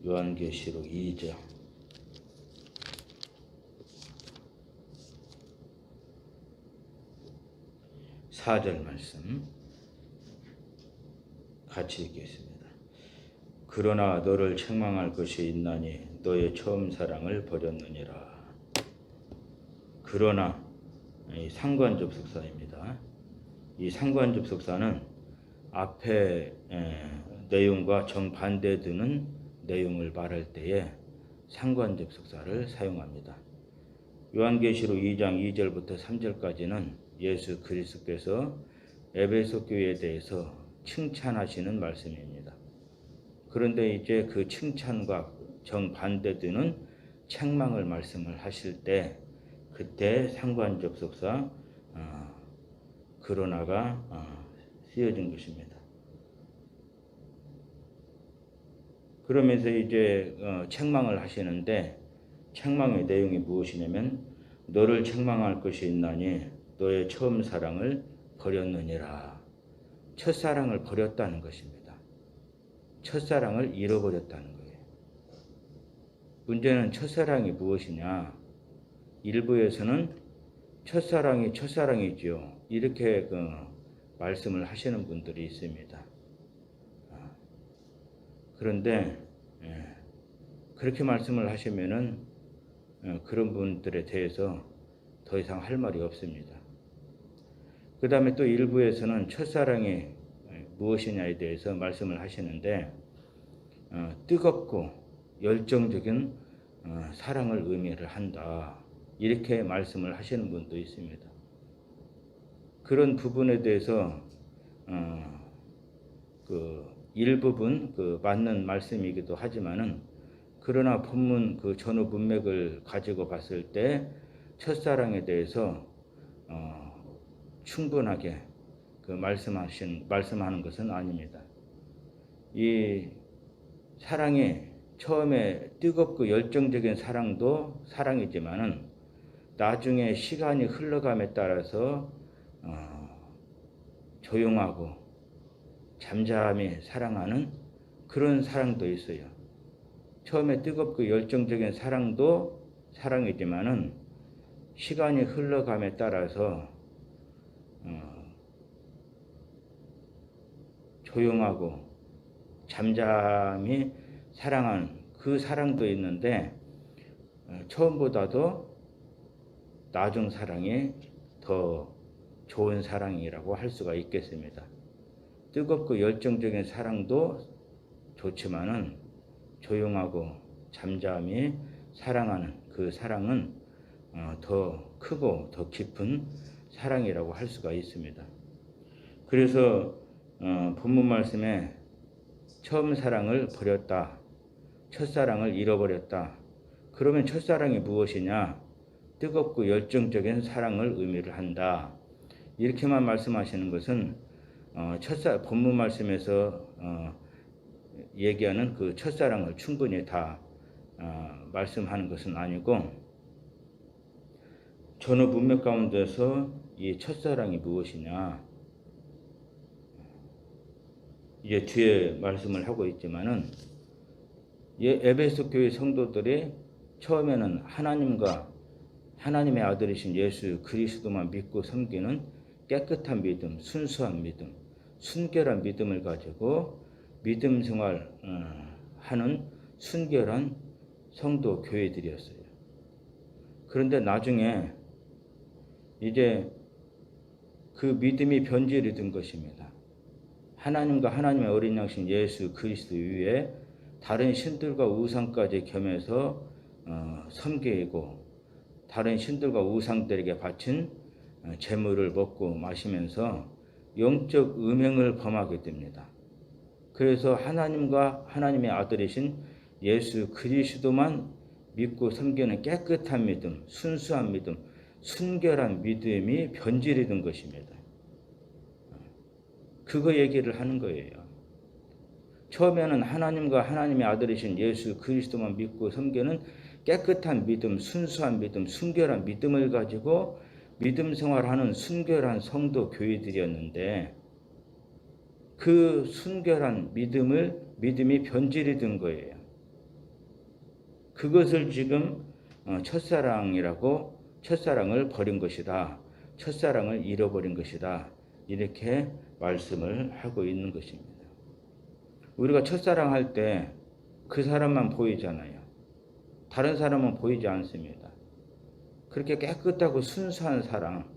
요한계시록 2장 4절 말씀 같이 읽겠습니다. 그러나 너를 책망할 것이 있나니 너의 처음 사랑을 버렸느니라. 그러나 이 상관접속사입니다. 이 상관접속사는 앞에 내용과 정반대되는 내용을 말할 때에 상관접속사를 사용합니다. 요한계시록 2장 2절부터 3절까지는 예수 그리스도께서 에베소 교회에 대해서 칭찬하시는 말씀입니다. 그런데 이제 그 칭찬과 정반대되는 책망을 말씀을 하실 때 그때 상관접속사 그러나가 쓰여진 것입니다. 그러면서 이제 책망을 하시는데 책망의 내용이 무엇이냐면 너를 책망할 것이 있나니 너의 처음 사랑을 버렸느니라. 첫사랑을 버렸다는 것입니다. 첫사랑을 잃어버렸다는 거예요. 문제는 첫사랑이 무엇이냐? 일부에서는 첫사랑이 첫사랑이지요. 이렇게 말씀을 하시는 분들이 있습니다. 그런데 그렇게 말씀을 하시면은 그런 분들에 대해서 더 이상 할 말이 없습니다. 그 다음에 또 일부에서는 첫사랑이 무엇이냐에 대해서 말씀을 하시는데 뜨겁고 열정적인 사랑을 의미를 한다. 이렇게 말씀을 하시는 분도 있습니다. 그런 부분에 대해서 일부분 맞는 말씀이기도 하지만은 그러나 본문 전후 문맥을 가지고 봤을 때 첫사랑에 대해서 충분하게 말씀하는 것은 아닙니다. 이 사랑이 처음에 뜨겁고 열정적인 사랑도 사랑이지만은 나중에 시간이 흘러감에 따라서 조용하고 잠잠히 사랑하는 그런 사랑도 있어요. 처음에 뜨겁고 열정적인 사랑도 사랑이지만은 시간이 흘러감에 따라서 조용하고 잠잠히 사랑하는 그 사랑도 있는데 처음보다도 나중 사랑이 더 좋은 사랑이라고 할 수가 있겠습니다. 뜨겁고 열정적인 사랑도 좋지만은 조용하고 잠잠히 사랑하는 그 사랑은 더 크고 더 깊은 사랑이라고 할 수가 있습니다. 그래서 본문 말씀에 처음 사랑을 버렸다, 첫사랑을 잃어버렸다. 그러면 첫사랑이 무엇이냐? 뜨겁고 열정적인 사랑을 의미를 한다. 이렇게만 말씀하시는 것은 본문 말씀에서 얘기하는 그 첫사랑을 충분히 다 말씀하는 것은 아니고 전후 문맥 가운데서 이 첫사랑이 무엇이냐? 이제 뒤에 말씀을 하고 있지만은 에베소 교회 성도들이 처음에는 하나님과 하나님의 아들이신 예수 그리스도만 믿고 섬기는 깨끗한 믿음, 순수한 믿음, 순결한 믿음을 가지고 믿음 생활 하는 순결한 성도 교회들이었어요. 그런데 나중에 이제 그 믿음이 변질이 된 것입니다. 하나님과 하나님의 어린 양신 예수 그리스도 위에 다른 신들과 우상까지 겸해서 섬기고 다른 신들과 우상들에게 바친 제물을 먹고 마시면서 영적 음행을 범하게 됩니다. 그래서 하나님과 하나님의 아들이신 예수 그리스도만 믿고 섬기는 깨끗한 믿음, 순수한 믿음, 순결한 믿음이 변질이 된 것입니다. 그거 얘기를 하는 거예요. 처음에는 하나님과 하나님의 아들이신 예수 그리스도만 믿고 섬기는 깨끗한 믿음, 순수한 믿음, 순결한 믿음을 가지고 믿음 생활하는 순결한 성도 교회들이었는데 그 순결한 믿음이 변질이 된 거예요. 그것을 지금 첫사랑을 버린 것이다. 첫사랑을 잃어버린 것이다. 이렇게 말씀을 하고 있는 것입니다. 우리가 첫사랑 할 때 그 사람만 보이잖아요. 다른 사람은 보이지 않습니다. 그렇게 깨끗하고 순수한 사랑.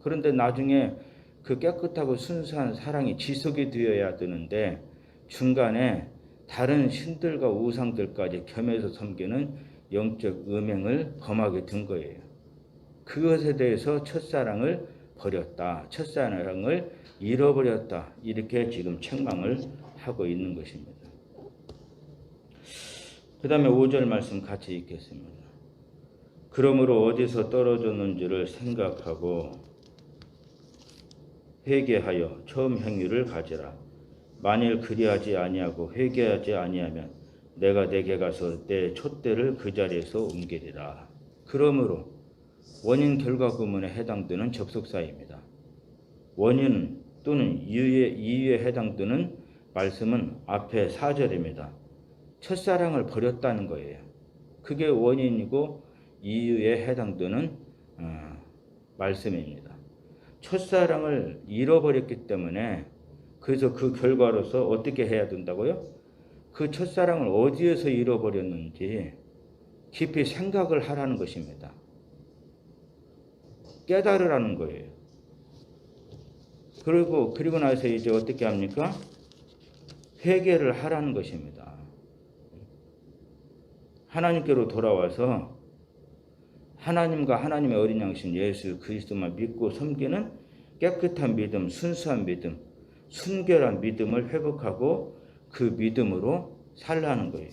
그런데 나중에 그 깨끗하고 순수한 사랑이 지속이 되어야 되는데 중간에 다른 신들과 우상들까지 겸해서 섬기는 영적 음행을 범하게 된 거예요. 그것에 대해서 첫사랑을 버렸다. 첫사랑을 잃어버렸다. 이렇게 지금 책망을 하고 있는 것입니다. 그 다음에 5절 말씀 같이 읽겠습니다. 그러므로 어디서 떨어졌는지를 생각하고 회개하여 처음 행위를 가지라. 만일 그리하지 아니하고 회개하지 아니하면 내가 내게 가서 내 촛대를 그 자리에서 옮기리라. 그러므로 원인 결과 구문에 해당되는 접속사입니다. 원인 또는 이유에 해당되는 말씀은 앞에 4절입니다. 첫사랑을 버렸다는 거예요. 그게 원인이고 이유에 해당되는 말씀입니다. 첫사랑을 잃어버렸기 때문에 그래서 그 결과로서 어떻게 해야 된다고요? 그 첫사랑을 어디에서 잃어버렸는지 깊이 생각을 하라는 것입니다. 깨달으라는 거예요. 그리고 나서 이제 어떻게 합니까? 회개를 하라는 것입니다. 하나님께로 돌아와서 하나님과 하나님의 어린 양신 예수 그리스도만 믿고 섬기는 깨끗한 믿음, 순수한 믿음, 순결한 믿음을 회복하고 그 믿음으로 살라는 거예요.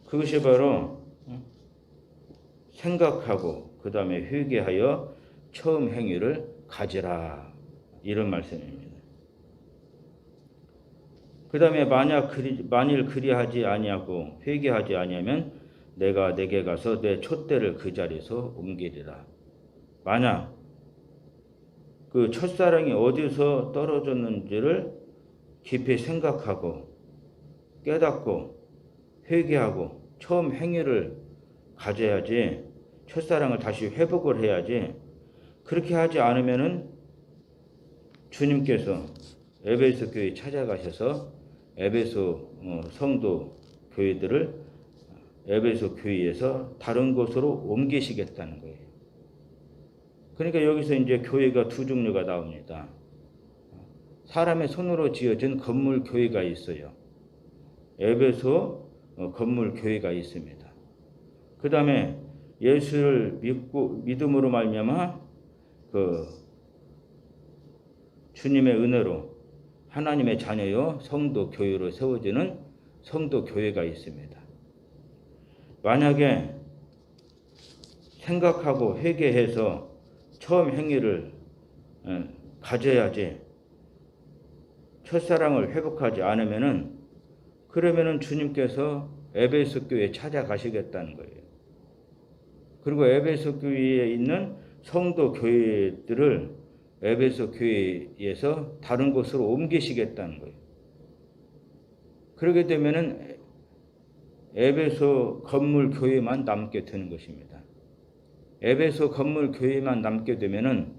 그것이 바로 생각하고 그 다음에 회개하여 처음 행위를 가지라 이런 말씀입니다. 그 다음에 만일 그리하지 아니하고 회개하지 아니하면 내가 내게 가서 내 촛대를 그 자리에서 옮기리라. 만약 그 첫사랑이 어디서 떨어졌는지를 깊이 생각하고 깨닫고 회개하고 처음 행위를 가져야지 첫사랑을 다시 회복을 해야지 그렇게 하지 않으면은 주님께서 에베소 교회 찾아가셔서 에베소 성도 교회들을 에베소 교회에서 다른 곳으로 옮기시겠다는 거예요. 그러니까 여기서 이제 교회가 두 종류가 나옵니다. 사람의 손으로 지어진 건물 교회가 있어요. 에베소 건물 교회가 있습니다. 그 다음에 예수를 믿음으로 말미암아 그 주님의 은혜로 하나님의 자녀요 성도 교회로 세워지는 성도 교회가 있습니다. 만약에 생각하고 회개해서 처음 행위를 가져야지 첫사랑을 회복하지 않으면은 그러면은 주님께서 에베소 교회에 찾아가시겠다는 거예요. 그리고 에베소 교회에 있는 성도 교회들을 에베소 교회에서 다른 곳으로 옮기시겠다는 거예요. 그렇게 되면은 에베소 건물 교회만 남게 되는 것입니다. 에베소 건물 교회만 남게 되면은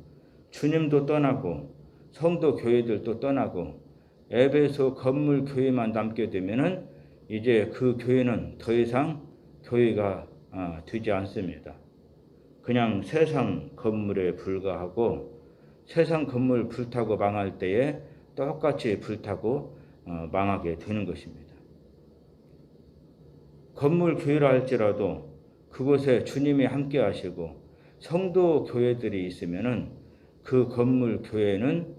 주님도 떠나고 성도 교회들도 떠나고 에베소 건물 교회만 남게 되면은 이제 그 교회는 더 이상 교회가 되지 않습니다. 그냥 세상 건물에 불과하고 세상 건물 불타고 망할 때에 똑같이 불타고 망하게 되는 것입니다. 건물 교회라 할지라도 그곳에 주님이 함께 하시고 성도 교회들이 있으면은 그 건물 교회는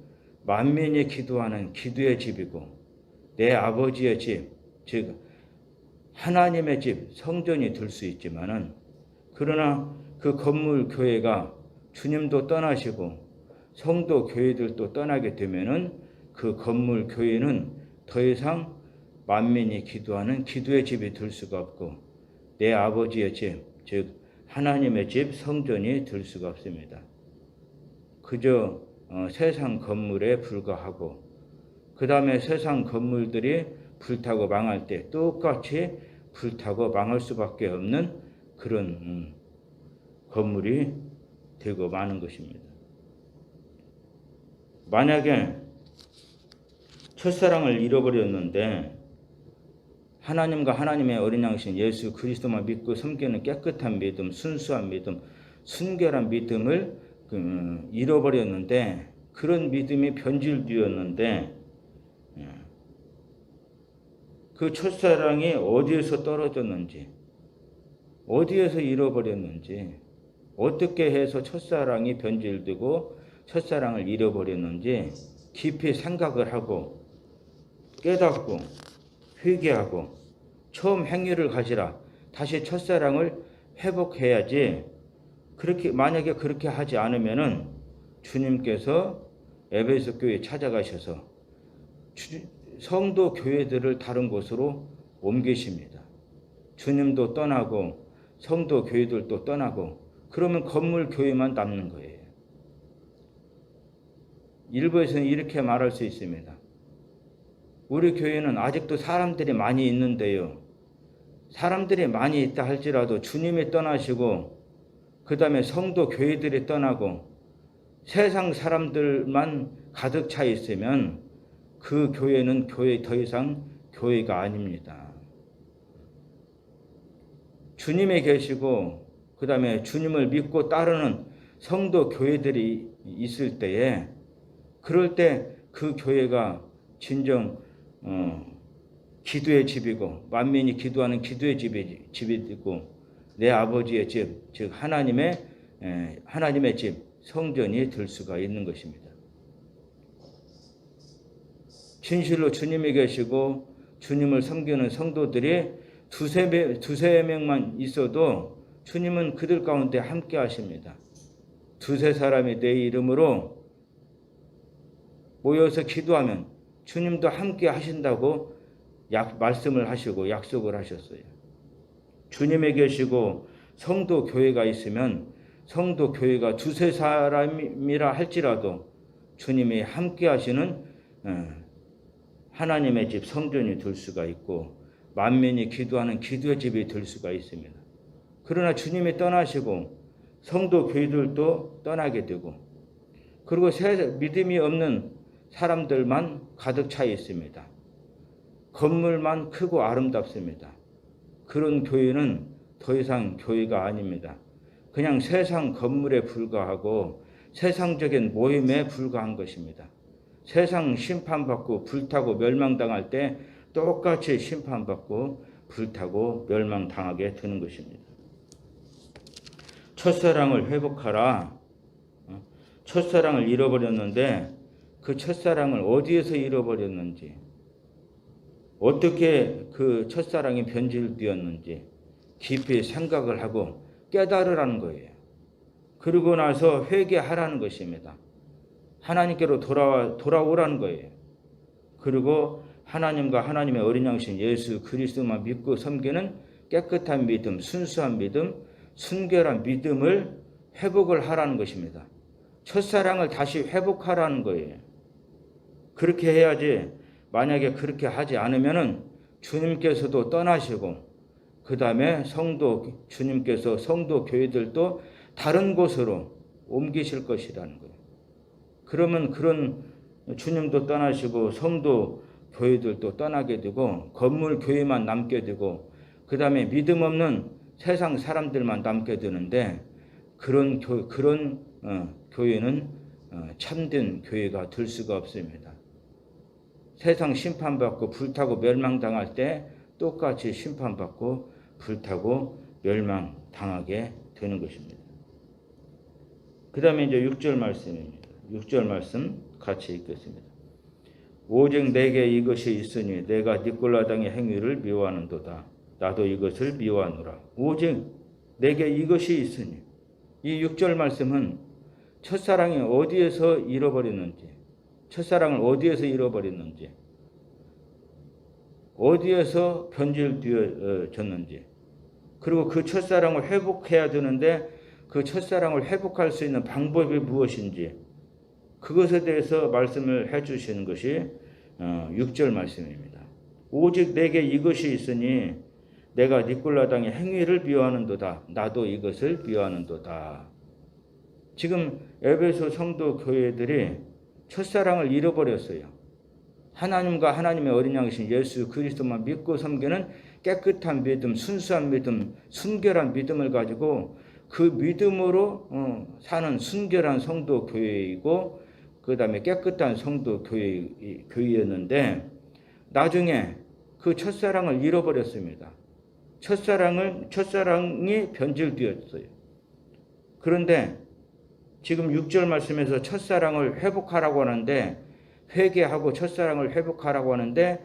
만민이 기도하는 기도의 집이고 내 아버지의 집, 즉 하나님의 집, 성전이 될 수 있지만은 그러나 그 건물 교회가 주님도 떠나시고 성도 교회들도 떠나게 되면은 그 건물 교회는 더 이상 만민이 기도하는 기도의 집이 될 수가 없고 내 아버지의 집, 즉 하나님의 집, 성전이 될 수가 없습니다. 그저 세상 건물에 불과하고 그 다음에 세상 건물들이 불타고 망할 때 똑같이 불타고 망할 수밖에 없는 그런 건물이 되고 마는 것입니다. 만약에 첫사랑을 잃어버렸는데 하나님과 하나님의 어린 양신 예수 그리스도만 믿고 섬기는 깨끗한 믿음, 순수한 믿음, 순결한 믿음을 잃어버렸는데 그런 믿음이 변질되었는데 그 첫사랑이 어디에서 떨어졌는지, 어디에서 잃어버렸는지, 어떻게 해서 첫사랑이 변질되고 첫사랑을 잃어버렸는지 깊이 생각을 하고 깨닫고 회개하고 처음 행위를 가지라. 다시 첫사랑을 회복해야지. 그렇게 만약에 그렇게 하지 않으면은 주님께서 에베소 교회에 찾아가셔서 성도 교회들을 다른 곳으로 옮기십니다. 주님도 떠나고 성도 교회들도 떠나고 그러면 건물 교회만 남는 거예요. 일부에서는 이렇게 말할 수 있습니다. 우리 교회는 아직도 사람들이 많이 있는데요. 사람들이 많이 있다 할지라도 주님이 떠나시고 그 다음에 성도 교회들이 떠나고 세상 사람들만 가득 차 있으면 그 교회는 더 이상 교회가 아닙니다. 주님이 계시고 그 다음에 주님을 믿고 따르는 성도 교회들이 있을 때에 그럴 때 그 교회가 진정 기도의 집이고 만민이 기도하는 기도의 집이고 내 아버지의 집, 즉 하나님의 집, 성전이 될 수가 있는 것입니다. 진실로 주님이 계시고 주님을 섬기는 성도들이 두세 명만 있어도 주님은 그들 가운데 함께 하십니다. 두세 사람이 내 이름으로 모여서 기도하면 주님도 함께 하신다고 말씀을 하시고 약속을 하셨어요. 주님이 계시고 성도 교회가 있으면 성도 교회가 두세 사람이라 할지라도 주님이 함께 하시는 하나님의 집 성전이 될 수가 있고 만민이 기도하는 기도의 집이 될 수가 있습니다. 그러나 주님이 떠나시고 성도 교회들도 떠나게 되고 그리고 믿음이 없는 사람들만 가득 차 있습니다. 건물만 크고 아름답습니다. 그런 교회는 더 이상 교회가 아닙니다. 그냥 세상 건물에 불과하고 세상적인 모임에 불과한 것입니다. 세상 심판받고 불타고 멸망당할 때 똑같이 심판받고 불타고 멸망당하게 되는 것입니다. 첫사랑을 회복하라. 첫사랑을 잃어버렸는데 그 첫사랑을 어디에서 잃어버렸는지, 어떻게 그 첫사랑이 변질되었는지 깊이 생각을 하고 깨달으라는 거예요. 그러고 나서 회개하라는 것입니다. 하나님께로 돌아오라는 거예요. 그리고 하나님과 하나님의 어린 양신 예수 그리스도만 믿고 섬기는 깨끗한 믿음, 순수한 믿음, 순결한 믿음을 회복을 하라는 것입니다. 첫사랑을 다시 회복하라는 거예요. 그렇게 해야지. 만약에 그렇게 하지 않으면은 주님께서도 떠나시고 그 다음에 주님께서 성도 교회들도 다른 곳으로 옮기실 것이라는 거예요. 그러면 그런 주님도 떠나시고 성도 교회들도 떠나게 되고 건물 교회만 남게 되고 그 다음에 믿음 없는 세상 사람들만 남게 되는데 그런 교회는 참된 교회가 될 수가 없습니다. 세상 심판받고 불타고 멸망당할 때 똑같이 심판받고 불타고 멸망당하게 되는 것입니다. 그 다음에 이제 6절 말씀입니다. 6절 말씀 같이 읽겠습니다. 오직 내게 이것이 있으니 내가 니콜라당의 행위를 미워하는도다. 나도 이것을 미워하노라. 오직 내게 이것이 있으니. 이 6절 말씀은 첫사랑이 어디에서 잃어버렸는지, 첫사랑을 어디에서 잃어버렸는지, 어디에서 변질되어졌는지, 그리고 그 첫사랑을 회복해야 되는데 그 첫사랑을 회복할 수 있는 방법이 무엇인지 그것에 대해서 말씀을 해 주시는 것이 6절 말씀입니다. 오직 내게 이것이 있으니 내가 니콜라 당의 행위를 비유하는도다. 나도 이것을 비유하는도다. 지금 에베소 성도 교회들이 첫사랑을 잃어버렸어요. 하나님과 하나님의 어린 양이신 예수 그리스도만 믿고 섬기는 깨끗한 믿음, 순수한 믿음, 순결한 믿음을 가지고 그 믿음으로 사는 순결한 성도 교회이고 그 다음에 깨끗한 성도 교회였는데 나중에 그 첫사랑을 잃어버렸습니다. 첫사랑이 변질되었어요. 그런데 지금 6절 말씀에서 첫사랑을 회복하라고 하는데 회개하고 첫사랑을 회복하라고 하는데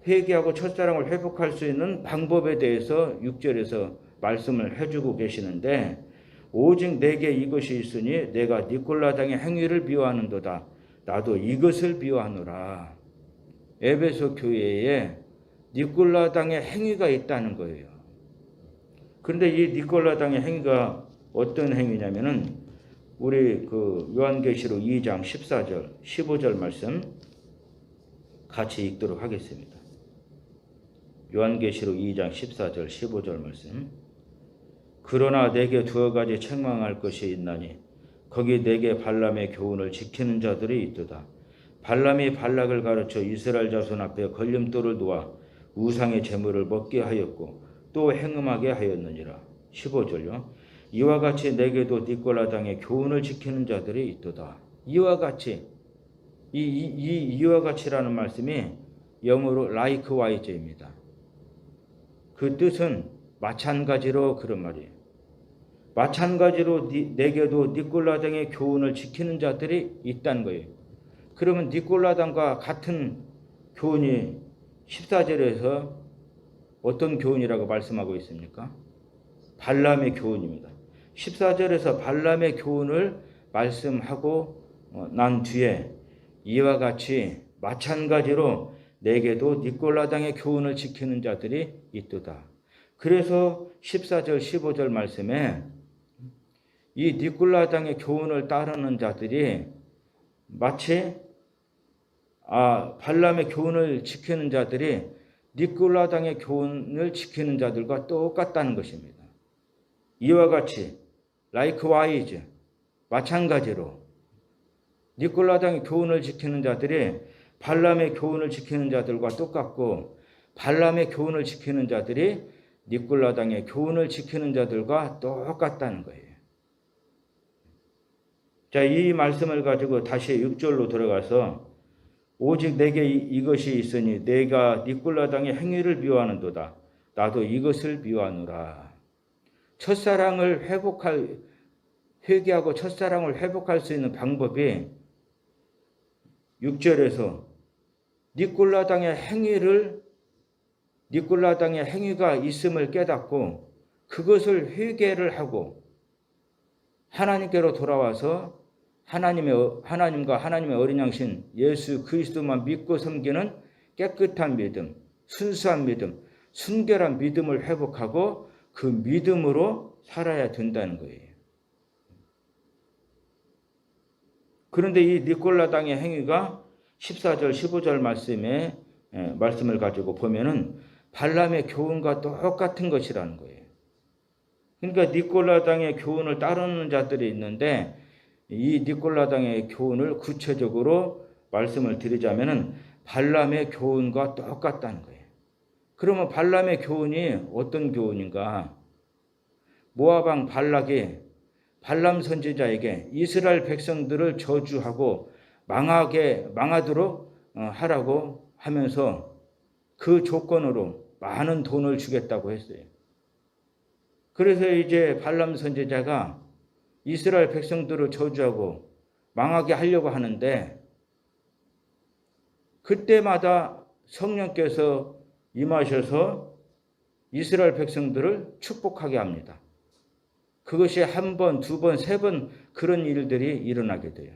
회개하고 첫사랑을 회복할 수 있는 방법에 대해서 6절에서 말씀을 해주고 계시는데 오직 내게 이것이 있으니 내가 니콜라 당의 행위를 비유하는도다. 나도 이것을 비유하노라. 에베소 교회에 니콜라 당의 행위가 있다는 거예요. 그런데 이 니콜라 당의 행위가 어떤 행위냐면은 우리 그 요한계시록 2장 14절, 15절 말씀 같이 읽도록 하겠습니다. 요한계시록 2장 14절, 15절 말씀. 그러나 내게 두어 가지 책망할 것이 있나니 거기 내게 발람의 교훈을 지키는 자들이 있도다. 발람이 발락을 가르쳐 이스라엘 자손 앞에 걸림돌을 놓아 우상의 제물을 먹게 하였고 또 행음하게 하였느니라. 15절요. 이와 같이 내게도 니콜라 당의 교훈을 지키는 자들이 있도다. 이와 같이 이와 같이라는 말씀이 영어로 likewise 입니다. 그 뜻은 마찬가지로 그런 말이에요. 마찬가지로 내게도 니콜라 당의 교훈을 지키는 자들이 있다는 거예요. 그러면 니콜라 당과 같은 교훈이 14절에서 어떤 교훈이라고 말씀하고 있습니까? 발람의 교훈입니다. 14절에서 발람의 교훈을 말씀하고 난 뒤에 이와 같이 마찬가지로 내게도 니콜라 당의 교훈을 지키는 자들이 있도다. 그래서 14절 15절 말씀에 이 니콜라 당의 교훈을 따르는 자들이 마치 발람의 교훈을 지키는 자들이 니콜라 당의 교훈을 지키는 자들과 똑같다는 것입니다. 이와 같이 likewise 마찬가지로 니콜라 당의 교훈을 지키는 자들이 발람의 교훈을 지키는 자들과 똑같고 발람의 교훈을 지키는 자들이 니콜라 당의 교훈을 지키는 자들과 똑같다는 거예요. 자, 이 말씀을 가지고 다시 6절로 들어가서 오직 내게 이것이 있으니 내가 니콜라 당의 행위를 비유하는도다. 나도 이것을 비유하노라. 첫사랑을 회개하고 첫사랑을 회복할 수 있는 방법이 6절에서 니콜라 당의 행위가 있음을 깨닫고 그것을 회개를 하고 하나님께로 돌아와서 하나님과 하나님의 어린 양신 예수 그리스도만 믿고 섬기는 깨끗한 믿음, 순수한 믿음, 순결한 믿음을 회복하고 그 믿음으로 살아야 된다는 거예요. 그런데 이 니콜라 당의 행위가 14절, 15절 말씀을 가지고 보면은 발람의 교훈과 똑같은 것이라는 거예요. 그러니까 니콜라 당의 교훈을 따르는 자들이 있는데 이 니콜라 당의 교훈을 구체적으로 말씀을 드리자면은 발람의 교훈과 똑같다는 거예요. 그러면 발람의 교훈이 어떤 교훈인가? 모압 왕 발락이 발람 선지자에게 이스라엘 백성들을 저주하고 망하도록 하라고 하면서 그 조건으로 많은 돈을 주겠다고 했어요. 그래서 이제 발람 선지자가 이스라엘 백성들을 저주하고 망하게 하려고 하는데 그때마다 성령께서 임하셔서 이스라엘 백성들을 축복하게 합니다. 그것이 한 번, 두 번, 세 번 그런 일들이 일어나게 돼요.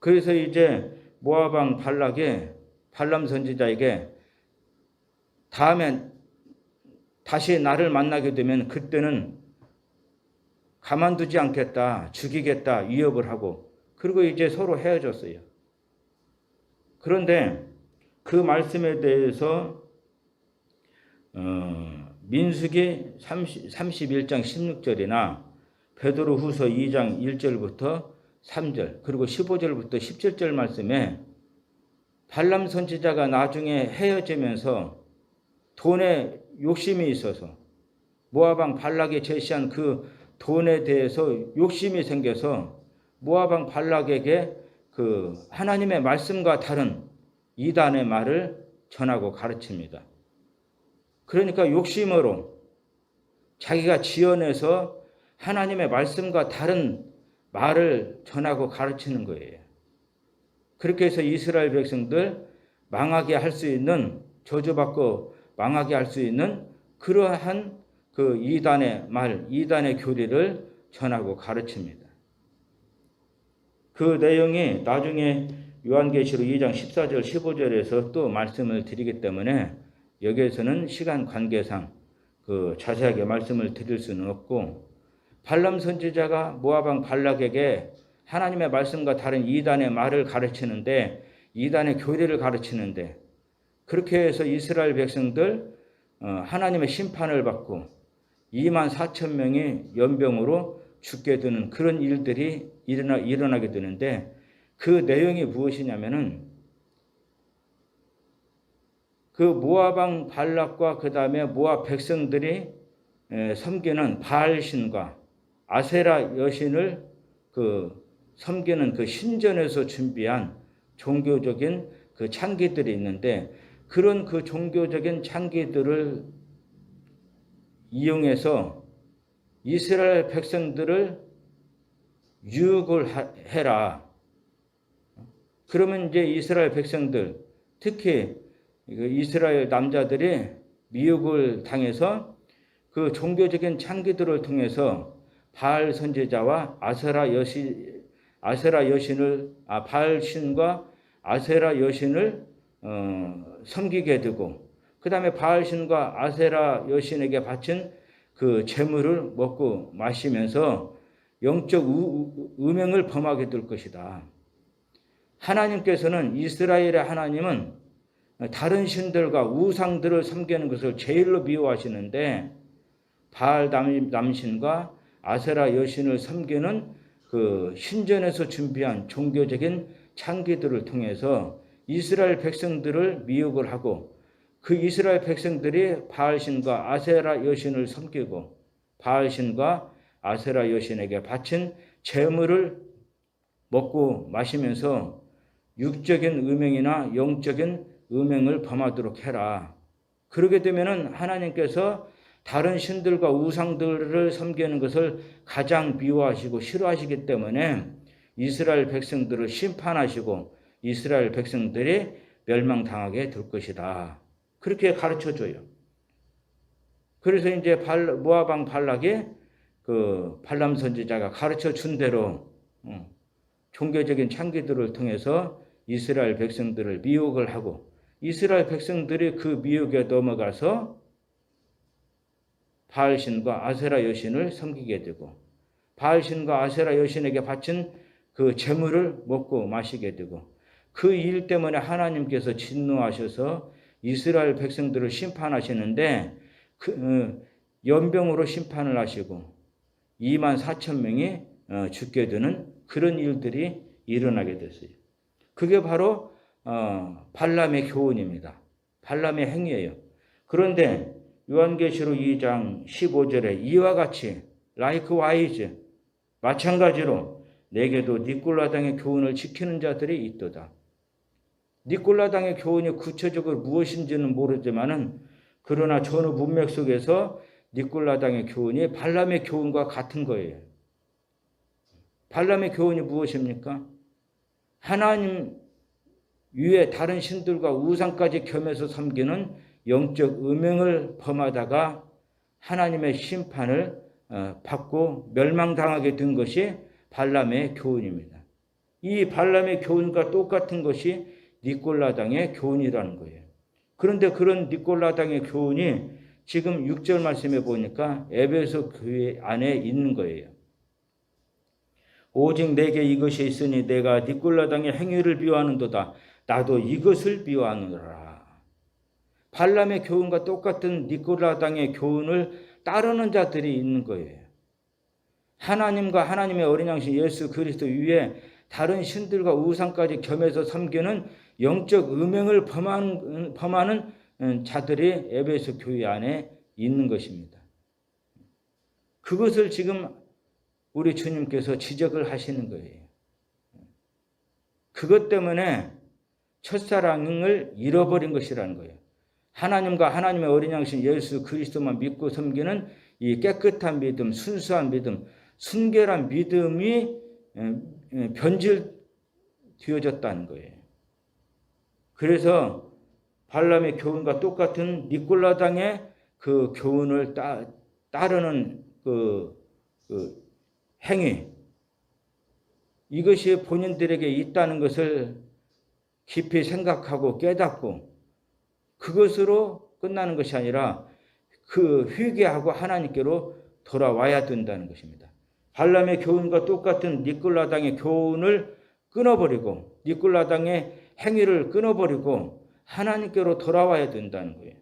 그래서 이제 모압 왕 발락이 발람 선지자에게 다음에 다시 나를 만나게 되면 그때는 가만두지 않겠다, 죽이겠다, 위협을 하고 그리고 이제 서로 헤어졌어요. 그런데 그 말씀에 대해서 민수기 31장 16절이나 베드로후서 2장 1절부터 3절 그리고 15절부터 17절 말씀에 발람 선지자가 나중에 헤어지면서 돈에 욕심이 있어서 모압 왕 발락이 제시한 그 돈에 대해서 욕심이 생겨서 모압 왕 발락에게 그 하나님의 말씀과 다른 이단의 말을 전하고 가르칩니다. 그러니까 욕심으로 자기가 지어내서 하나님의 말씀과 다른 말을 전하고 가르치는 거예요. 그렇게 해서 이스라엘 백성들 망하게 할 수 있는, 저주받고 망하게 할 수 있는 그러한 그 이단의 말, 이단의 교리를 전하고 가르칩니다. 그 내용이 나중에 요한계시록 2장 14절 15절에서 또 말씀을 드리기 때문에 여기에서는 시간 관계상 그 자세하게 말씀을 드릴 수는 없고, 발람 선지자가 모압 왕 발락에게 하나님의 말씀과 다른 이단의 말을 가르치는데, 이단의 교리를 가르치는데, 그렇게 해서 이스라엘 백성들 하나님의 심판을 받고 2만 4천 명이 연병으로 죽게 되는 그런 일들이 일어나게 되는데, 그 내용이 무엇이냐면은 그 모압 왕 발락과 그 다음에 모압 백성들이 섬기는 바알 신과 아세라 여신을 섬기는 그 신전에서 준비한 종교적인 그 창기들이 있는데, 그런 그 종교적인 창기들을 이용해서 이스라엘 백성들을 유혹을 해라. 그러면 이제 이스라엘 백성들, 특히 이스라엘 남자들이 미혹을 당해서 그 종교적인 창기들을 통해서 바알 선지자와 바알 신과 아세라 여신을 섬기게 되고, 그 다음에 바알 신과 아세라 여신에게 바친 그 제물을 먹고 마시면서 영적 음행을 범하게 될 것이다. 하나님께서는, 이스라엘의 하나님은 다른 신들과 우상들을 섬기는 것을 제일로 미워하시는데, 바알 남신과 아세라 여신을 섬기는 그 신전에서 준비한 종교적인 창기들을 통해서 이스라엘 백성들을 미혹을 하고, 그 이스라엘 백성들이 바알신과 아세라 여신을 섬기고 바알신과 아세라 여신에게 바친 제물을 먹고 마시면서 육적인 음행이나 영적인 음행을 범하도록 해라. 그러게 되면은 하나님께서 다른 신들과 우상들을 섬기는 것을 가장 미워하시고 싫어하시기 때문에 이스라엘 백성들을 심판하시고 이스라엘 백성들이 멸망당하게 될 것이다. 그렇게 가르쳐줘요. 그래서 이제 모압 왕 발락이 그 발람 선지자가 가르쳐 준 대로 종교적인 창기들을 통해서 이스라엘 백성들을 미혹을 하고, 이스라엘 백성들이 그 미혹에 넘어가서 바알신과 아세라 여신을 섬기게 되고, 바알신과 아세라 여신에게 바친 그 제물을 먹고 마시게 되고, 그 일 때문에 하나님께서 진노하셔서 이스라엘 백성들을 심판하시는데 연병으로 심판을 하시고 2만 4천 명이 죽게 되는 그런 일들이 일어나게 됐어요. 그게 바로 발람의 교훈입니다. 발람의 행위예요. 그런데 요한계시록 2장 15절에 이와 같이 likewise 마찬가지로 내게도 니콜라당의 교훈을 지키는 자들이 있도다. 니콜라당의 교훈이 구체적으로 무엇인지는 모르지만은, 그러나 전후 문맥 속에서 니콜라당의 교훈이 발람의 교훈과 같은 거예요. 발람의 교훈이 무엇입니까? 하나님 위에 다른 신들과 우상까지 겸해서 섬기는 영적 음행을 범하다가 하나님의 심판을 받고 멸망당하게 된 것이 발람의 교훈입니다. 이 발람의 교훈과 똑같은 것이 니콜라당의 교훈이라는 거예요. 그런데 그런 니콜라당의 교훈이 지금 6절 말씀에 보니까 에베소 교회 안에 있는 거예요. 오직 내게 이것이 있으니 내가 니콜라당의 행위를 비워하는도다. 나도 이것을 미워하노라. 발람의 교훈과 똑같은 니콜라당의 교훈을 따르는 자들이 있는 거예요. 하나님과 하나님의 어린 양신 예수 그리스도 위에 다른 신들과 우상까지 겸해서 섬기는 영적 음행을 범하는 자들이 에베소 교회 안에 있는 것입니다. 그것을 지금 우리 주님께서 지적을 하시는 거예요. 그것 때문에 첫사랑을 잃어버린 것이라는 거예요. 하나님과 하나님의 어린 양신 예수 그리스도만 믿고 섬기는 이 깨끗한 믿음, 순수한 믿음, 순결한 믿음이 변질되어졌다는 거예요. 그래서 발람의 교훈과 똑같은 니콜라당의 그 교훈을 따르는 그 행위, 이것이 본인들에게 있다는 것을 깊이 생각하고 깨닫고 그것으로 끝나는 것이 아니라 그 회개하고 하나님께로 돌아와야 된다는 것입니다. 발람의 교훈과 똑같은 니콜라당의 교훈을 끊어버리고 니콜라당의 행위를 끊어버리고 하나님께로 돌아와야 된다는 거예요.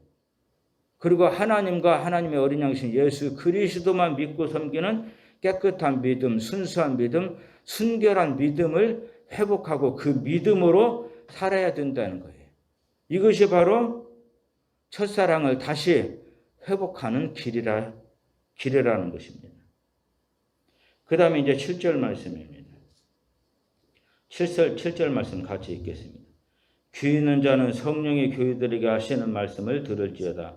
그리고 하나님과 하나님의 어린 양신 예수 그리스도만 믿고 섬기는 깨끗한 믿음, 순수한 믿음, 순결한 믿음을 회복하고 그 믿음으로 살아야 된다는 거예요. 이것이 바로 첫사랑을 다시 회복하는 길이라는 것입니다. 그 다음에 이제 7절 말씀입니다. 7절 말씀 같이 읽겠습니다. 귀 있는 자는 성령의 교회들에게 하시는 말씀을 들을지어다.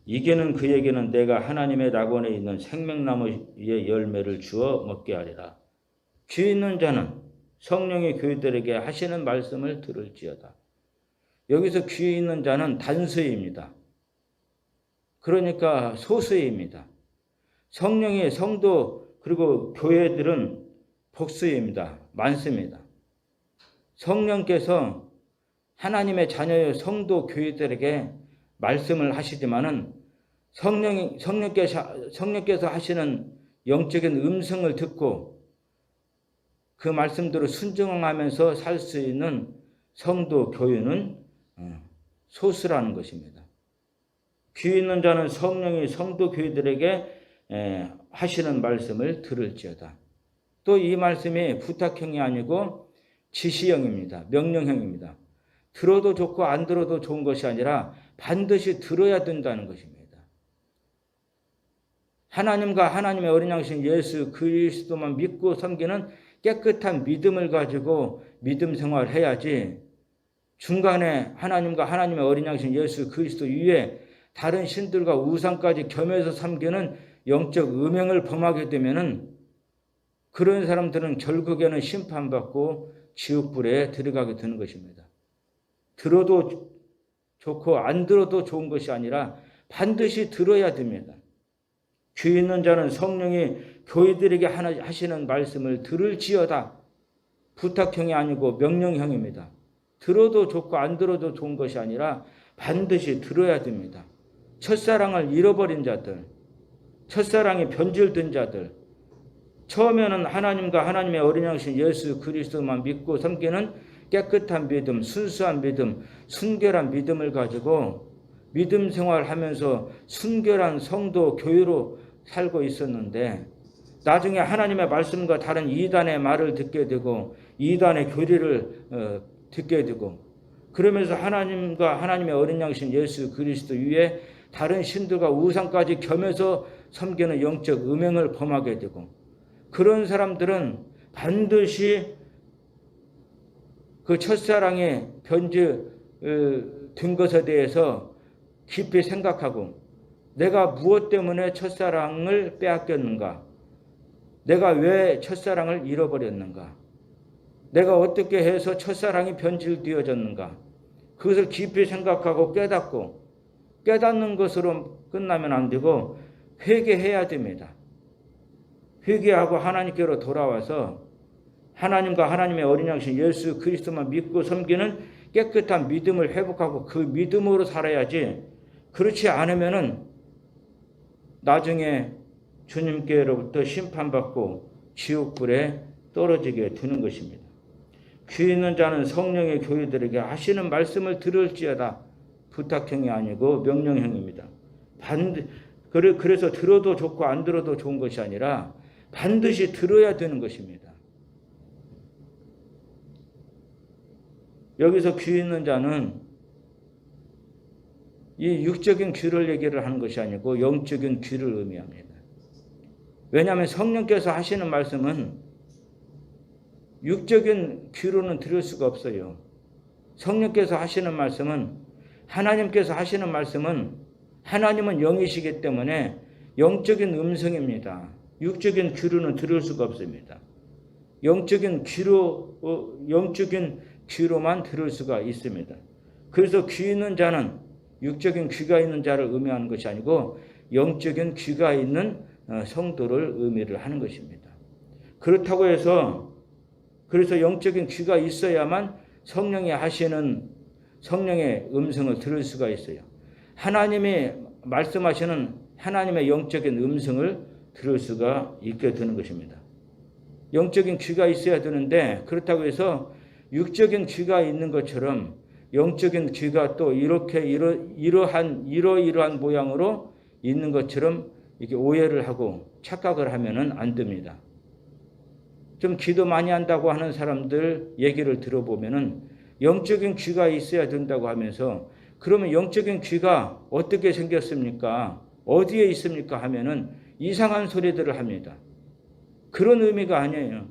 이게는 그에게는 내가 하나님의 낙원에 있는 생명나무의 열매를 주어 먹게 하리라. 귀 있는 자는 성령의 교회들에게 하시는 말씀을 들을지어다. 여기서 귀 있는 자는 단수입니다. 그러니까 소수입니다. 성령의 성도 그리고 교회들은 복수입니다. 많습니다. 성령께서 하나님의 자녀의 성도 교회들에게 말씀을 하시지만은 성령께서 하시는 영적인 음성을 듣고 그 말씀대로 순종하면서 살 수 있는 성도 교회는 소수라는 것입니다. 귀 있는 자는 성령이 성도 교회들에게 하시는 말씀을 들을지어다. 또 이 말씀이 부탁형이 아니고 지시형입니다. 명령형입니다. 들어도 좋고 안 들어도 좋은 것이 아니라 반드시 들어야 된다는 것입니다. 하나님과 하나님의 어린 양신 예수 그리스도만 믿고 섬기는 깨끗한 믿음을 가지고 믿음 생활해야지 중간에 하나님과 하나님의 어린 양신 예수 그리스도 위에 다른 신들과 우상까지 겸해서 섬기는 영적 음행을 범하게 되면은 그런 사람들은 결국에는 심판받고 지옥불에 들어가게 되는 것입니다. 들어도 좋고 안 들어도 좋은 것이 아니라 반드시 들어야 됩니다. 귀 있는 자는 성령이 교회들에게 하시는 말씀을 들을지어다. 부탁형이 아니고 명령형입니다. 들어도 좋고 안 들어도 좋은 것이 아니라 반드시 들어야 됩니다. 첫사랑을 잃어버린 자들, 첫사랑이 변질된 자들, 처음에는 하나님과 하나님의 어린 양신 예수 그리스도만 믿고 섬기는 깨끗한 믿음, 순수한 믿음, 순결한 믿음을 가지고 믿음 생활하면서 순결한 성도 교회로 살고 있었는데 나중에 하나님의 말씀과 다른 이단의 말을 듣게 되고 이단의 교리를 듣게 되고 그러면서 하나님과 하나님의 어린 양신 예수 그리스도 위에 다른 신들과 우상까지 겸해서 섬기는 영적 음행을 범하게 되고 그런 사람들은 반드시 그 첫사랑의 변질된 것에 대해서 깊이 생각하고 내가 무엇 때문에 첫사랑을 빼앗겼는가? 내가 왜 첫사랑을 잃어버렸는가? 내가 어떻게 해서 첫사랑이 변질되어졌는가? 그것을 깊이 생각하고 깨닫고 깨닫는 것으로 끝나면 안 되고 회개해야 됩니다. 회개하고 하나님께로 돌아와서 하나님과 하나님의 어린 양신 예수 그리스도만 믿고 섬기는 깨끗한 믿음을 회복하고 그 믿음으로 살아야지 그렇지 않으면은 나중에 주님께로부터 심판받고 지옥불에 떨어지게 되는 것입니다. 귀 있는 자는 성령의 교회들에게 하시는 말씀을 들을지어다. 부탁형이 아니고 명령형입니다. 그래서 들어도 좋고 안 들어도 좋은 것이 아니라 반드시 들어야 되는 것입니다. 여기서 귀 있는 자는 이 육적인 귀를 얘기를 하는 것이 아니고 영적인 귀를 의미합니다. 왜냐하면 성령께서 하시는 말씀은 육적인 귀로는 들을 수가 없어요. 성령께서 하시는 말씀은, 하나님께서 하시는 말씀은, 하나님은 영이시기 때문에 영적인 음성입니다. 육적인 귀로는 들을 수가 없습니다. 영적인 귀로만 들을 수가 있습니다. 그래서 귀 있는 자는 육적인 귀가 있는 자를 의미하는 것이 아니고 영적인 귀가 있는 성도를 의미를 하는 것입니다. 그렇다고 해서 그래서 영적인 귀가 있어야만 성령이 하시는 성령의 음성을 들을 수가 있어요. 하나님이 말씀하시는 하나님의 영적인 음성을 들을 수가 있게 되는 것입니다. 영적인 귀가 있어야 되는데 그렇다고 해서 육적인 귀가 있는 것처럼 영적인 귀가 또 이러이러한 모양으로 있는 것처럼 이렇게 오해를 하고 착각을 하면은 안 됩니다. 좀 기도 많이 한다고 하는 사람들 얘기를 들어보면은 영적인 귀가 있어야 된다고 하면서 그러면 영적인 귀가 어떻게 생겼습니까? 어디에 있습니까? 하면은 이상한 소리들을 합니다. 그런 의미가 아니에요.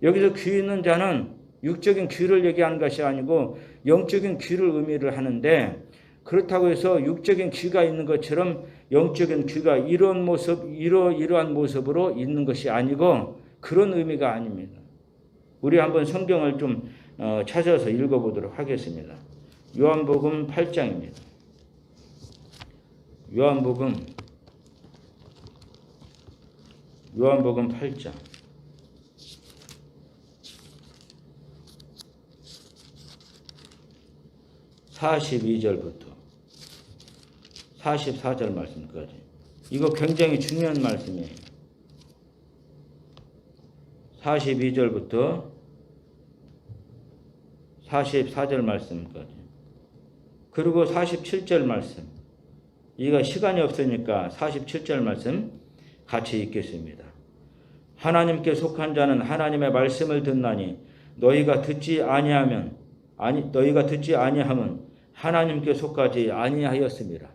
여기서 귀 있는 자는 육적인 귀를 얘기하는 것이 아니고 영적인 귀를 의미를 하는데 그렇다고 해서 육적인 귀가 있는 것처럼 영적인 귀가 이러한 모습으로 있는 것이 아니고 그런 의미가 아닙니다. 우리 한번 성경을 좀 찾아서 읽어보도록 하겠습니다. 요한복음 8장입니다. 요한복음 8장 42절부터 44절 말씀까지. 이거 굉장히 중요한 말씀이에요. 42절부터 44절 말씀까지. 그리고 47절 말씀. 이거 시간이 없으니까 47절 말씀 같이 읽겠습니다. 하나님께 속한 자는 하나님의 말씀을 듣나니 너희가 듣지 아니함은 하나님께 속하지 아니하였습니다.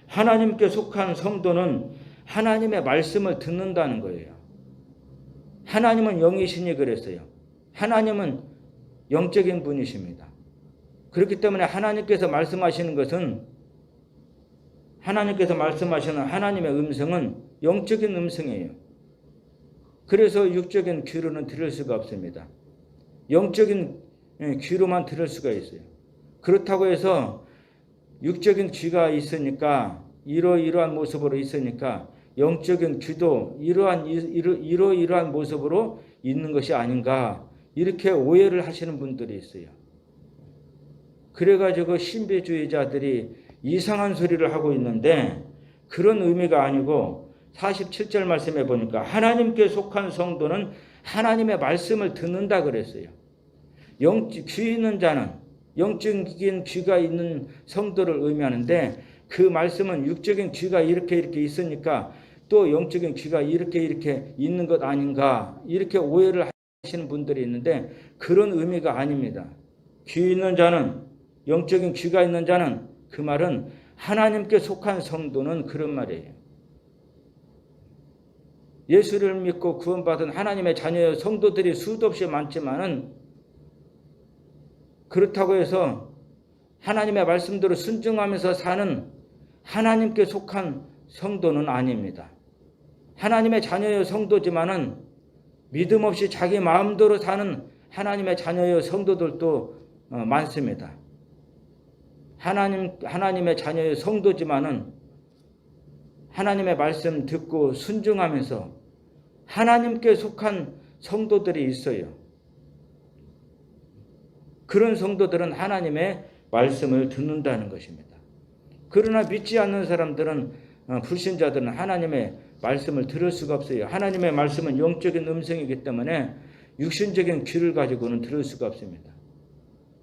하나님께 속한 성도는 하나님의 말씀을 듣는다는 거예요. 하나님은 영이시니 그랬어요. 하나님은 영적인 분이십니다. 그렇기 때문에 하나님께서 말씀하시는 것은 하나님께서 말씀하시는 하나님의 음성은 영적인 음성이에요. 그래서 육적인 귀로는 들을 수가 없습니다. 영적인 귀로만 들을 수가 있어요. 그렇다고 해서 육적인 귀가 있으니까 이러이러한 모습으로 있으니까 영적인 귀도 이러이러한 모습으로 있는 것이 아닌가 이렇게 오해를 하시는 분들이 있어요. 그래가지고 신비주의자들이 이상한 소리를 하고 있는데 그런 의미가 아니고 47절 말씀에 보니까 하나님께 속한 성도는 하나님의 말씀을 듣는다 그랬어요. 귀 있는 자는 영적인 귀가 있는 성도를 의미하는데 그 말씀은 육적인 귀가 이렇게 있으니까 또 영적인 귀가 이렇게 있는 것 아닌가 이렇게 오해를 하시는 분들이 있는데 그런 의미가 아닙니다. 귀 있는 자는 영적인 귀가 있는 자는 그 말은 하나님께 속한 성도는 그런 말이에요. 예수를 믿고 구원받은 하나님의 자녀의 성도들이 수도 없이 많지만은 그렇다고 해서 하나님의 말씀대로 순종하면서 사는 하나님께 속한 성도는 아닙니다. 하나님의 자녀의 성도지만은 믿음 없이 자기 마음대로 사는 하나님의 자녀의 성도들도 많습니다. 하나님의 자녀의 성도지만은 하나님의 말씀 듣고 순종하면서 하나님께 속한 성도들이 있어요. 그런 성도들은 하나님의 말씀을 듣는다는 것입니다. 그러나 믿지 않는 사람들은 불신자들은 하나님의 말씀을 들을 수가 없어요. 하나님의 말씀은 영적인 음성이기 때문에 육신적인 귀를 가지고는 들을 수가 없습니다.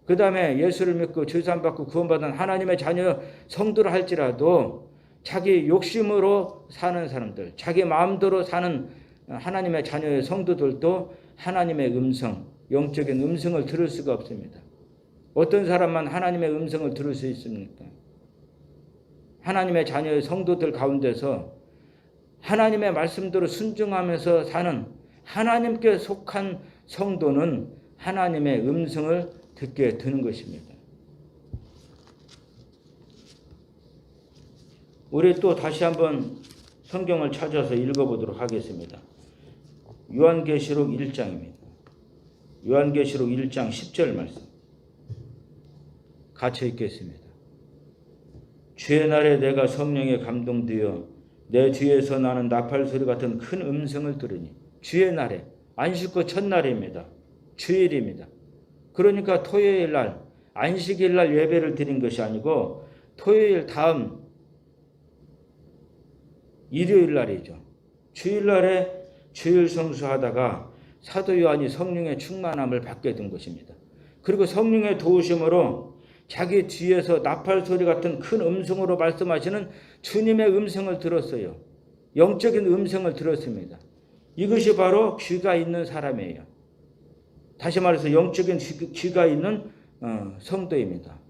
그 다음에 예수를 믿고 죄사함받고 구원받은 하나님의 자녀 성도를 할지라도 자기 욕심으로 사는 사람들, 자기 마음대로 사는 하나님의 자녀의 성도들도 하나님의 음성, 영적인 음성을 들을 수가 없습니다. 어떤 사람만 하나님의 음성을 들을 수 있습니까? 하나님의 자녀의 성도들 가운데서 하나님의 말씀대로 순종하면서 사는 하나님께 속한 성도는 하나님의 음성을 듣게 되는 것입니다. 우리 또 다시 한번 성경을 찾아서 읽어보도록 하겠습니다. 요한계시록 1장입니다. 요한계시록 1장 10절 말씀 같이 읽겠습니다. 주의 날에 내가 성령에 감동되어 내 뒤에서 나는 나팔 소리 같은 큰 음성을 들으니, 주의 날에, 안식구 첫날입니다. 주일입니다. 그러니까 토요일 날, 안식일 날 예배를 드린 것이 아니고 토요일 다음 일요일 날이죠. 주일 날에 주일 성수하다가 사도 요한이 성령의 충만함을 받게 된 것입니다. 그리고 성령의 도우심으로 자기 뒤에서 나팔 소리 같은 큰 음성으로 말씀하시는 주님의 음성을 들었어요. 영적인 음성을 들었습니다. 이것이 바로 귀가 있는 사람이에요. 다시 말해서 영적인 귀가 있는 성도입니다.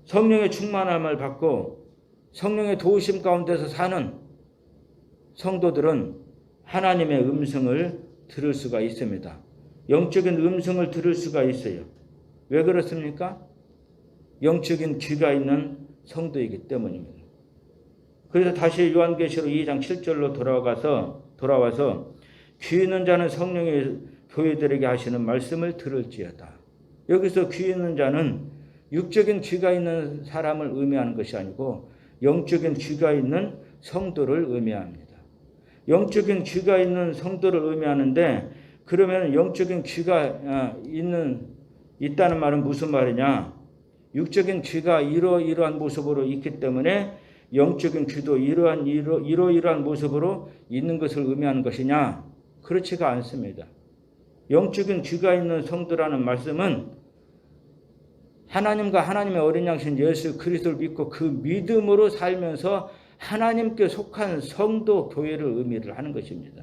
성령의 충만함을 받고 성령의 도우심 가운데서 사는 성도들은 하나님의 음성을 들을 수가 있습니다. 영적인 음성을 들을 수가 있어요. 왜 그렇습니까? 영적인 귀가 있는 성도이기 때문입니다. 그래서 다시 요한계시록 2장 7절로 돌아와서 귀 있는 자는 성령의 교회들에게 하시는 말씀을 들을지어다. 여기서 귀 있는 자는 육적인 귀가 있는 사람을 의미하는 것이 아니고 영적인 귀가 있는 성도를 의미합니다. 영적인 귀가 있는 성도를 의미하는데, 그러면 영적인 귀가 있다는 말은 무슨 말이냐? 육적인 귀가 이러이러한 모습으로 있기 때문에 영적인 귀도 이러이러한 모습으로 있는 것을 의미하는 것이냐? 그렇지가 않습니다. 영적인 귀가 있는 성도라는 말씀은 하나님과 하나님의 어린 양신 예수 그리스도를 믿고 그 믿음으로 살면서 하나님께 속한 성도 교회를 의미를 하는 것입니다.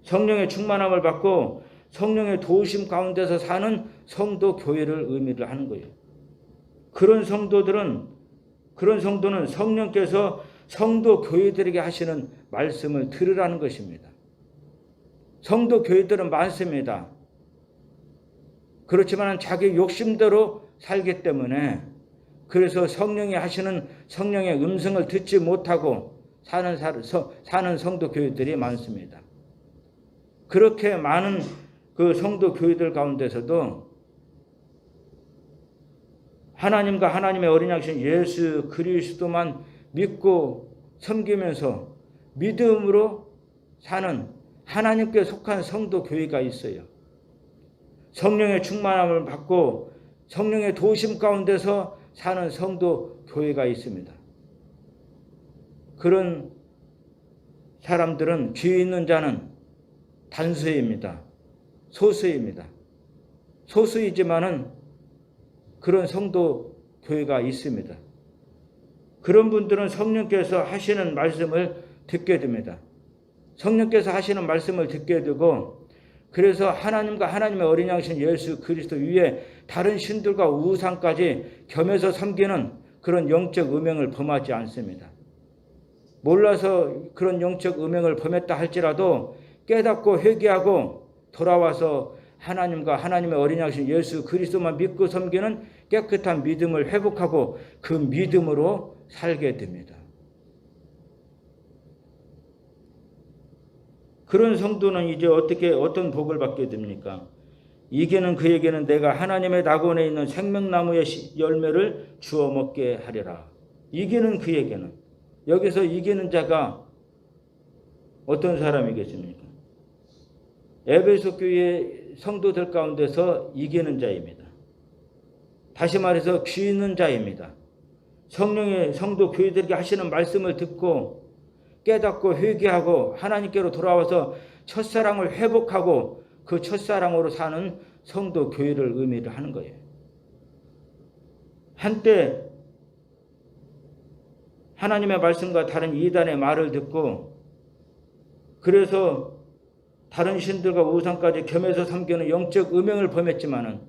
성령의 충만함을 받고 성령의 도우심 가운데서 사는 성도 교회를 의미를 하는 거예요. 그런 성도는 성령께서 성도 교회들에게 하시는 말씀을 들으라는 것입니다. 성도 교회들은 많습니다. 그렇지만 자기 욕심대로 살기 때문에, 그래서 성령이 하시는 성령의 음성을 듣지 못하고 사는 성도 교회들이 많습니다. 그렇게 많은 그 성도 교회들 가운데서도 하나님과 하나님의 어린 양신 예수 그리스도만 믿고 섬기면서 믿음으로 사는 하나님께 속한 성도 교회가 있어요. 성령의 충만함을 받고 성령의 도우심 가운데서 사는 성도 교회가 있습니다. 그런 사람들은 귀 있는 자는 단수입니다. 소수입니다. 소수이지만은 그런 성도 교회가 있습니다. 그런 분들은 성령께서 하시는 말씀을 듣게 됩니다. 성령께서 하시는 말씀을 듣게 되고, 그래서 하나님과 하나님의 어린 양신 예수 그리스도 위에 다른 신들과 우상까지 겸해서 섬기는 그런 영적 음행을 범하지 않습니다. 몰라서 그런 영적 음행을 범했다 할지라도 깨닫고 회개하고 돌아와서 하나님과 하나님의 어린 양신 예수 그리스도만 믿고 섬기는 깨끗한 믿음을 회복하고 그 믿음으로 살게 됩니다. 그런 성도는 이제 어떤 복을 받게 됩니까? 이게는 그에게는 내가 하나님의 낙원에 있는 생명나무의 열매를 주워 먹게 하리라. 이게는 그에게는, 여기서 이기는 자가 어떤 사람이겠습니까? 에베소 교회 성도들 가운데서 이기는 자입니다. 다시 말해서 귀 있는 자입니다. 성령의 성도 교회들에게 하시는 말씀을 듣고 깨닫고 회개하고 하나님께로 돌아와서 첫사랑을 회복하고 그 첫사랑으로 사는 성도 교회를 의미를 하는 거예요. 한때 하나님의 말씀과 다른 이단의 말을 듣고 그래서 다른 신들과 우상까지 겸해서 섬기는 영적 음행을 범했지만은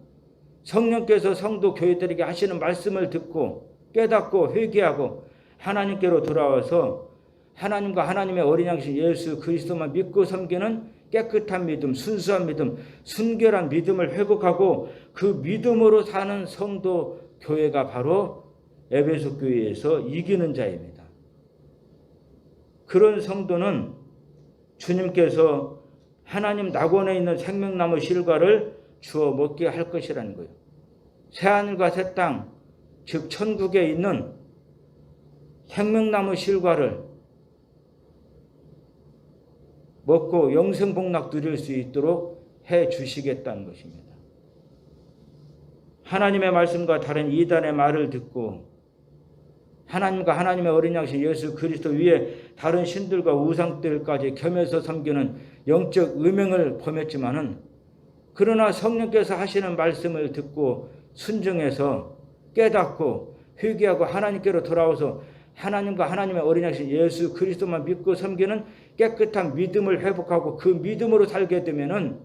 성령께서 성도 교회들에게 하시는 말씀을 듣고 깨닫고 회개하고 하나님께로 돌아와서 하나님과 하나님의 어린 양신 예수 그리스도만 믿고 섬기는 깨끗한 믿음, 순수한 믿음, 순결한 믿음을 회복하고 그 믿음으로 사는 성도 교회가 바로 에베소 교회에서 이기는 자입니다. 그런 성도는 주님께서 하나님 낙원에 있는 생명나무 실과를 주어 먹게 할 것이라는 거예요. 새하늘과 새 땅, 즉 천국에 있는 생명나무 실과를 먹고 영생복락 누릴 수 있도록 해 주시겠다는 것입니다. 하나님의 말씀과 다른 이단의 말을 듣고 하나님과 하나님의 어린 양신 예수 그리스도 위에 다른 신들과 우상들까지 겸해서 섬기는 영적 음행을 범했지만은 그러나 성령께서 하시는 말씀을 듣고 순종해서 깨닫고 회개하고 하나님께로 돌아와서 하나님과 하나님의 어린 양신 예수 그리스도만 믿고 섬기는 깨끗한 믿음을 회복하고 그 믿음으로 살게 되면은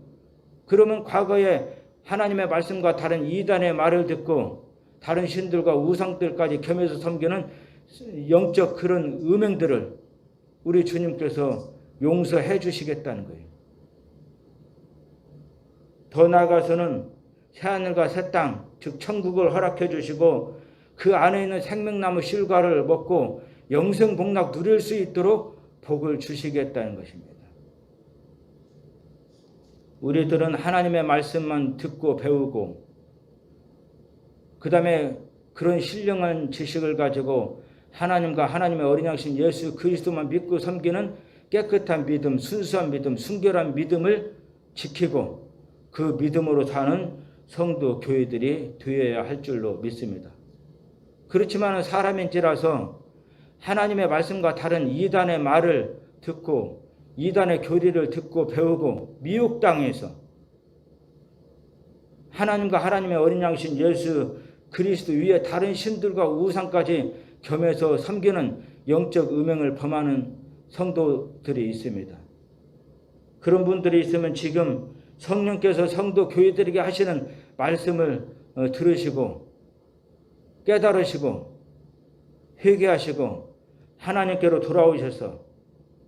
그러면 과거에 하나님의 말씀과 다른 이단의 말을 듣고 다른 신들과 우상들까지 겸해서 섬기는 영적 그런 음행들을 우리 주님께서 용서해 주시겠다는 거예요. 더 나아가서는 새하늘과 새 땅, 즉 천국을 허락해 주시고 그 안에 있는 생명나무 실과를 먹고 영생복락 누릴 수 있도록 복을 주시겠다는 것입니다. 우리들은 하나님의 말씀만 듣고 배우고 그 다음에 그런 신령한 지식을 가지고 하나님과 하나님의 어린 양신 예수 그리스도만 믿고 섬기는 깨끗한 믿음, 순수한 믿음, 순결한 믿음을 지키고 그 믿음으로 사는 성도 교회들이 되어야 할 줄로 믿습니다. 그렇지만 사람인지라서 하나님의 말씀과 다른 이단의 말을 듣고 이단의 교리를 듣고 배우고 미혹당해서 하나님과 하나님의 어린 양신 예수 그리스도 위에 다른 신들과 우상까지 겸해서 섬기는 영적 음행을 범하는 성도들이 있습니다. 그런 분들이 있으면 지금 성령께서 성도 교회들에게 하시는 말씀을 들으시고 깨달으시고 회개하시고 하나님께로 돌아오셔서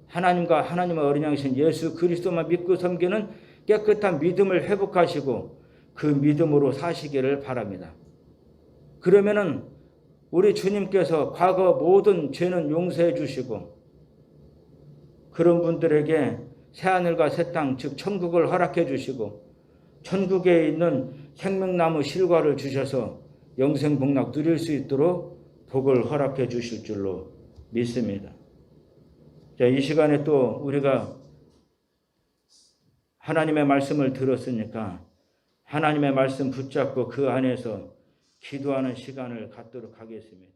하나님과 하나님의 어린 양신 예수 그리스도만 믿고 섬기는 깨끗한 믿음을 회복하시고 그 믿음으로 사시기를 바랍니다. 그러면은 우리 주님께서 과거 모든 죄는 용서해 주시고 그런 분들에게 새하늘과 새 땅, 즉 천국을 허락해 주시고 천국에 있는 생명나무 실과를 주셔서 영생복락 누릴 수 있도록 복을 허락해 주실 줄로 믿습니다. 자, 이 시간에 또 우리가 하나님의 말씀을 들었으니까 하나님의 말씀 붙잡고 그 안에서 기도하는 시간을 갖도록 하겠습니다.